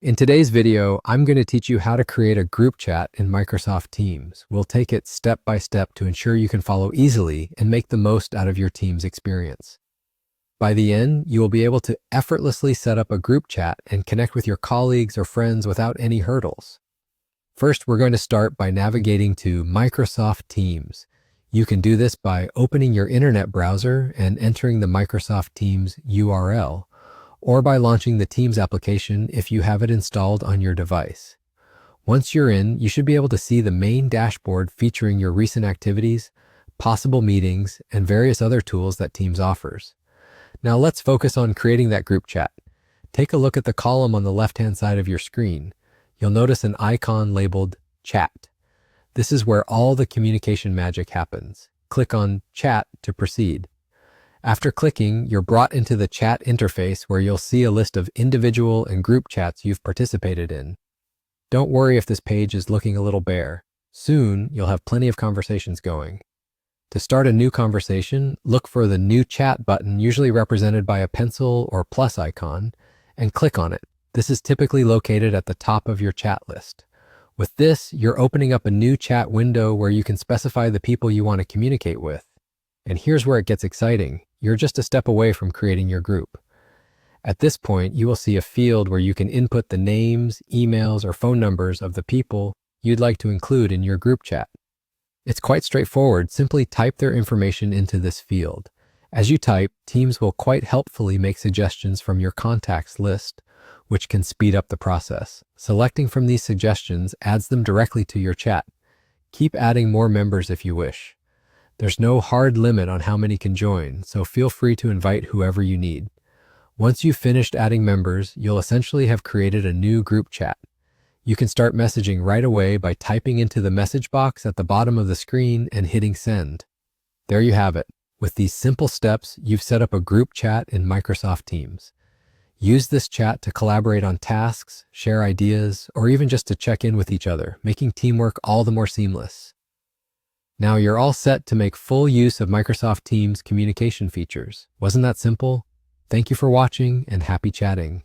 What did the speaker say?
In today's video, I'm going to teach you how to create a group chat in Microsoft Teams. We'll take it step by step to ensure you can follow easily and make the most out of your team's experience. By the end, you will be able to effortlessly set up a group chat and connect with your colleagues or friends without any hurdles. First, we're going to start by navigating to Microsoft Teams. You can do this by opening your internet browser and entering the Microsoft Teams URL, or by launching the Teams application if you have it installed on your device. Once you're in, you should be able to see the main dashboard featuring your recent activities, possible meetings, and various other tools that Teams offers. Now let's focus on creating that group chat. Take a look at the column on the left-hand side of your screen. You'll notice an icon labeled Chat. This is where all the communication magic happens. Click on Chat to proceed. After clicking, you're brought into the chat interface where you'll see a list of individual and group chats you've participated in. Don't worry if this page is looking a little bare. Soon, you'll have plenty of conversations going. To start a new conversation, look for the New Chat button, usually represented by a pencil or plus icon, and click on it. This is typically located at the top of your chat list. With this, you're opening up a new chat window where you can specify the people you want to communicate with. And here's where it gets exciting. You're just a step away from creating your group. At this point, you will see a field where you can input the names, emails, or phone numbers of the people you'd like to include in your group chat. It's quite straightforward. Simply type their information into this field. As you type, Teams will quite helpfully make suggestions from your contacts list, which can speed up the process. Selecting from these suggestions adds them directly to your chat. Keep adding more members if you wish. There's no hard limit on how many can join, so feel free to invite whoever you need. Once you've finished adding members, you'll essentially have created a new group chat. You can start messaging right away by typing into the message box at the bottom of the screen and hitting send. There you have it. With these simple steps, you've set up a group chat in Microsoft Teams. Use this chat to collaborate on tasks, share ideas, or even just to check in with each other, making teamwork all the more seamless. Now you're all set to make full use of Microsoft Teams communication features. Wasn't that simple? Thank you for watching and happy chatting.